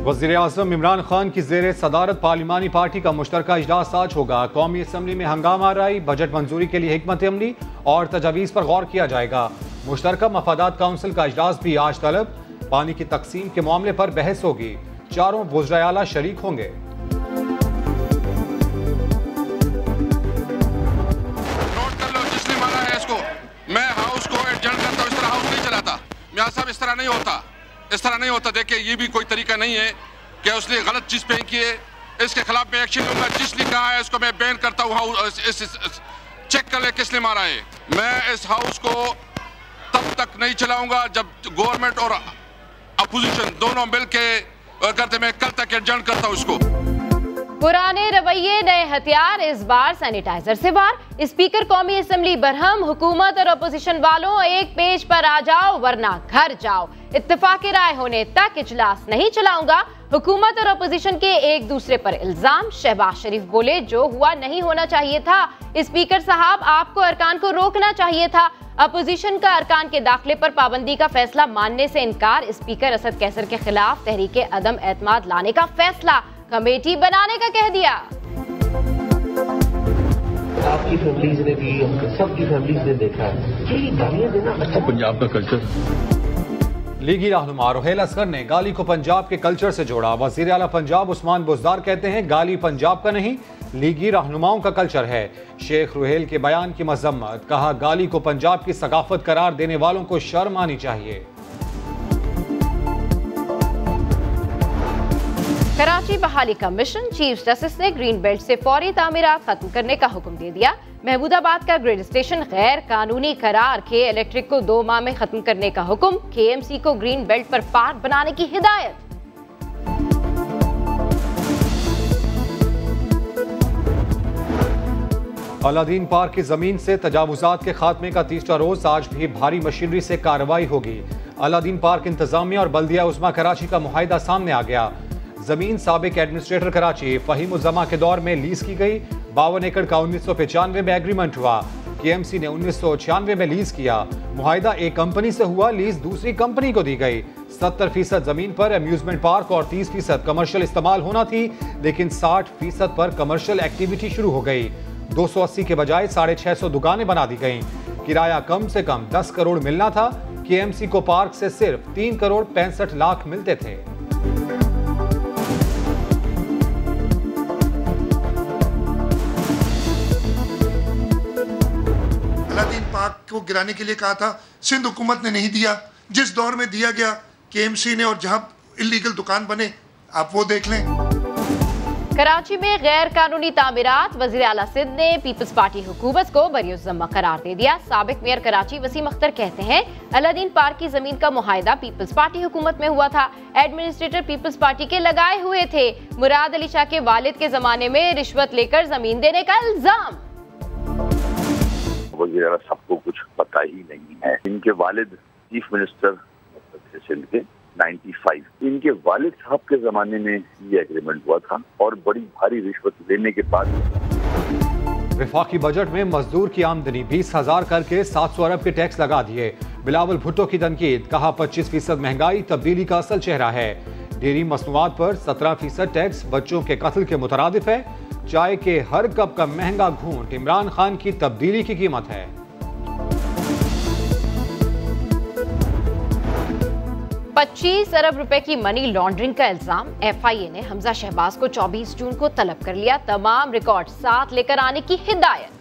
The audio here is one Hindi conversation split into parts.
वज़ीर-ए-आज़म इमरान खान की ज़ेर सदारत पार्लिमानी पार्टी का मुश्तरका इजलास आज होगा। कौमी असम्बली में हंगामा आराई, बजट मंजूरी के लिए हिकमत अमली और तजावीज़ पर गौर किया जाएगा। मुश्तरका मफादात काउंसिल का इजलास भी आज तलब। पानी की तकसीम के मामले पर बहस होगी। चारों वज़राए आला शरीक होंगे। नोट कर लो, जिसने मारा है इसको। मैं हाउस को एडजस्ट करता हूँ, इस तरह हाउस नहीं चलाता। मियां साहब, इस तरह नहीं होता, इस तरह नहीं होता। देखिए, ये भी कोई तरीका नहीं है कि उसने गलत चीज पे की है, इसके खिलाफ मैं एक्शन लूंगा। जिसने कहा है इसको मैं बैन करता हूँ। चेक कर ले किसने मारा है। मैं इस हाउस को तब तक नहीं चलाऊंगा जब गवर्नमेंट और अपोजिशन दोनों मिलके करते। मैं कल तक एडजस्ट करता हूँ इसको। पुराने रवैये नए हथियार, इस बार सैनिटाइजर से वार। स्पीकर कौमी असेंबली बरहम, हुकूमत और अपोजिशन वालों एक पेज पर आ जाओ वरना घर जाओ। इत्तेफाक राय होने तक इजलास नहीं चलाऊंगा। हुकूमत और अपोजिशन के एक दूसरे पर इल्जाम। शहबाज शरीफ बोले, जो हुआ नहीं होना चाहिए था। स्पीकर साहब, आपको अरकान को रोकना चाहिए था। अपोजिशन का अरकान के दाखिले पर पाबंदी का फैसला मानने से इनकार। स्पीकर असद कैसर के खिलाफ तहरीके अदम एतमाद लाने का फैसला, कमेटी बनाने का कह दिया। आपकी फैमिलीज ने भी, सबकी फैमिलीज ने देखा है, यही गालियां देना अच्छा पंजाब का कल्चर। लीगी रहनुमा रुहेल असगर ने गाली को पंजाब के कल्चर से जोड़ा। वज़ीर आला पंजाब उस्मान बुज़दार कहते हैं, गाली पंजाब का नहीं, लीगी रहनुमाओं का कल्चर है। शेख रुहेल के बयान की मजम्मत, कहा गाली को पंजाब की सकाफत करार देने वालों को शर्म आनी चाहिए। कराची बहाली कमीशन, चीफ जस्टिस ने ग्रीन बेल्ट से फौरी तामीरात खत्म करने का हुक्म दे दिया। महमूदाबाद का ग्रिड स्टेशन गैर कानूनी करार के इलेक्ट्रिक को 2 माह में खत्म करने का हुक्म। KMC को ग्रीन बेल्ट पर पार्क बनाने की हिदायत। अलादीन पार्क की जमीन से तजावुजात के खात्मे का तीसरा रोज आज भी भारी मशीनरी से कार्रवाई होगी। अलादीन पार्क इंतजामिया और बल्दिया उस्मा कराची का मुआहिदा सामने आ गया। जमीन साबिक एडमिनिस्ट्रेटर कराची फहीम उज़्ज़मा के दौर में लीज की गई। 52 एकड़ का 1995 में एग्रीमेंट हुआ। KMC ने 1996 में लीज किया। मुआहिदा एक कंपनी से हुआ, लीज दूसरी कंपनी को दी गई। 70% जमीन पर अम्यूजमेंट पार्क और 30% कमर्शियल इस्तेमाल होना थी, लेकिन 60% पर कमर्शियल एक्टिविटी शुरू हो गई। 280 के बजाय 650 दुकानें बना दी गईं। किराया कम से कम 10 करोड़ मिलना था। KMC को पार्क से सिर्फ 3 करोड़ 65 लाख मिलते थे। अलादीन पार्क को गिराने के लिए कहा था, सिंध हुकूमत ने नहीं दिया। जिस दौर में दिया गया KMC ने, और जहां इलीगल दुकान बने, आप वो देख लें। कराची में गैर कानूनी तामीरात, वज़ीर आला सिंध ने पीपल्स पार्टी हुकूमत को बरी-उज़्ज़म्मा करार दे दिया। साबिक मेयर कराची वसीम अख्तर कहते हैं, अलादीन पार्क की जमीन का मुआहिदा पीपल्स पार्टी हुकूमत में हुआ था। एडमिनिस्ट्रेटर पीपल्स पार्टी के लगाए हुए थे। मुराद अली शाह के वालिद के जमाने में रिश्वत लेकर जमीन देने का इल्जाम। वज़ीर आला सबको कुछ पता ही नहीं है। इनके वालिद चीफ मिनिस्टर थे सिंध के 95। इनके वालिद साहब के जमाने में ये एग्रीमेंट हुआ था और बड़ी भारी रिश्वत लेने के बाद वफाकी बजट में मजदूर की आमदनी 20,000 करके 700 अरब के टैक्स लगा दिए। बिलावल भुट्टो की तनकीद, कहा 25% महंगाई तब्दीली का असल चेहरा है। डेयरी मसनूआत पर 17% टैक्स बच्चों के कत्ल के मुतरादिफ है। चाय के हर कप का महंगा घूंट इमरान खान की तब्दीली की कीमत है। 25 अरब रुपए की मनी लॉन्ड्रिंग का इल्जाम। FIA ने हमजा शहबाज को 24 जून को तलब कर लिया। तमाम रिकॉर्ड साथ लेकर आने की हिदायत।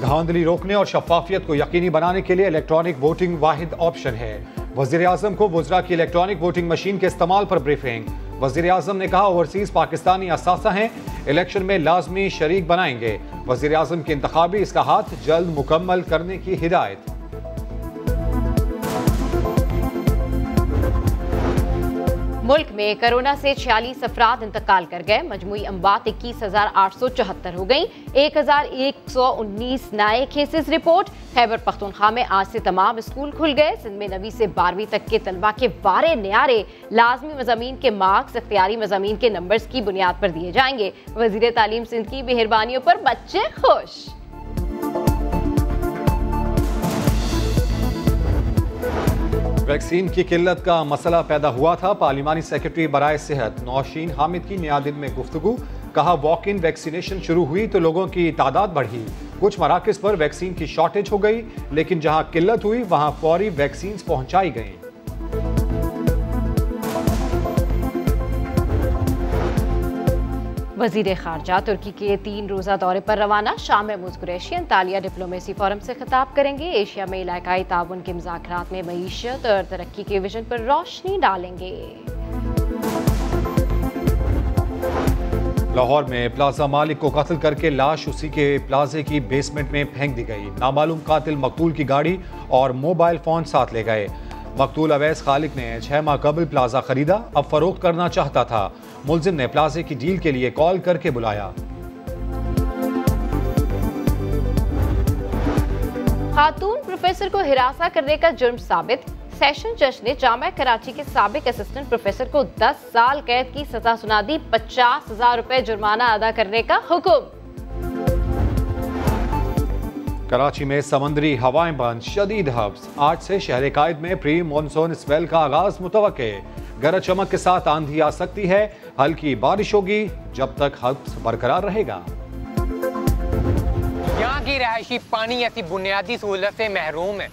धांधली रोकने और शफाफियत को यकीनी बनाने के लिए इलेक्ट्रॉनिक वोटिंग वाहिद ऑप्शन है। वज़ीर आज़म को वुज़रा की इलेक्ट्रॉनिक वोटिंग मशीन के इस्तेमाल पर ब्रीफिंग। वज़ीर आज़म ने कहा, ओवरसीज पाकिस्तानी असासा हैं, इलेक्शन में लाजमी शरीक बनाएंगे। वज़ीर आज़म के इंतखाबी इस्लाहात जल्द मुकम्मल करने की हिदायत। मुल्क में कोरोना से 46 अफराद इंतकाल कर गए। मजमूई अम्बात 21,874 हो गई। 1,119 नए केसेस रिपोर्ट। खैबर पख्तूनख्वा में आज से तमाम स्कूल खुल गए। सिंध में 9वीं से 12वीं तक के तलबा के वारे न्यारे। लाजमी मज़ामीन के मार्क्स इख्तियारी मज़ामीन के नंबर्स की बुनियाद पर दिए जाएंगे। वज़ीर तालीम सिंध की मेहरबानियों पर बच्चे खुश। वैक्सीन की किल्लत का मसला पैदा हुआ था। पार्लिमानी सेक्रेटरी बराए सेहत नौशीन हामिद की नया दिन में गुफ्तगू, कहा वॉक इन वैक्सीनेशन शुरू हुई तो लोगों की तादाद बढ़ी। कुछ मराकज पर वैक्सीन की शॉर्टेज हो गई, लेकिन जहां किल्लत हुई वहां फौरी वैक्सीन पहुंचाई गई। वजीर खारजा तुर्की के 3 रोज़ा दौरे पर रवाना। शाम में मुस्कुरैशी अंतालिया डिप्लोमेसी फोरम से खिताब करेंगे। एशिया में इलाकाई ताउन के मुज़ाकरात में मईशत और तरक्की के विजन पर रोशनी डालेंगे। लाहौर में प्लाजा मालिक को कत्ल करके लाश उसी के प्लाजे की बेसमेंट में फेंक दी गई। नामालूम कातिल मकतूल की गाड़ी और मोबाइल फोन साथ ले गए। मकतूल अवैस खालिक ने 6 माह कबल प्लाजा खरीदा, अब फरोख्त करना चाहता था। मुलजिम ने प्लाजे की डील के लिए कॉल करके बुलाया। खातून प्रोफेसर को हिरासा करने का जुर्म साबित। सेशन जज ने जामिया कराची के साबिक असिस्टेंट प्रोफेसर को 10 साल कैद की सजा सुना दी। 50,000 रुपए जुर्माना अदा करने का हुक्म। कराची में समंदरी हवाएं बंद, शदीद हब्स। आज से शहर कायद में प्री मानसून स्पेल का आगाज मुतवक्के। गरज चमक के साथ आंधी आ सकती है, हल्की बारिश होगी जब तक हब्स बरकरार रहेगा। यहाँ की रहायशी पानी ऐसी बुनियादी सहूलत से महरूम है।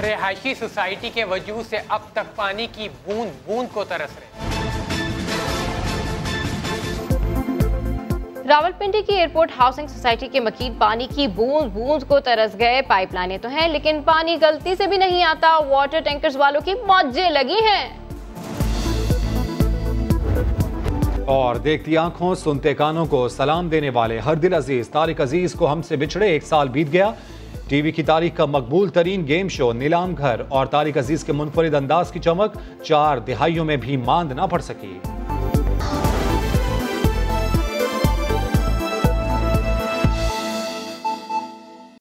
रहायशी सोसाइटी के वजूद से अब तक पानी की बूंद बूंद को तरस रहे। रावलपिंडी की एयरपोर्ट हाउसिंग सोसाइटी के मकीन पानी की बूंद बूंद को तरस गए। पाइपलाइनें तो हैं, लेकिन पानी गलती से भी नहीं आता। वाटर टैंकर्स वालों की मौजें लगी हैं। और देखती आंखों सुनते कानों को सलाम देने वाले हर दिल अजीज तारिक अजीज को हमसे बिछड़े 1 साल बीत गया। टीवी की तारीख का मकबूल तरीन गेम शो नीलाम घर और तारिक अजीज के मुनफरिद अंदाज की चमक 4 दिहाइयों में भी मांद ना पड़ सकी।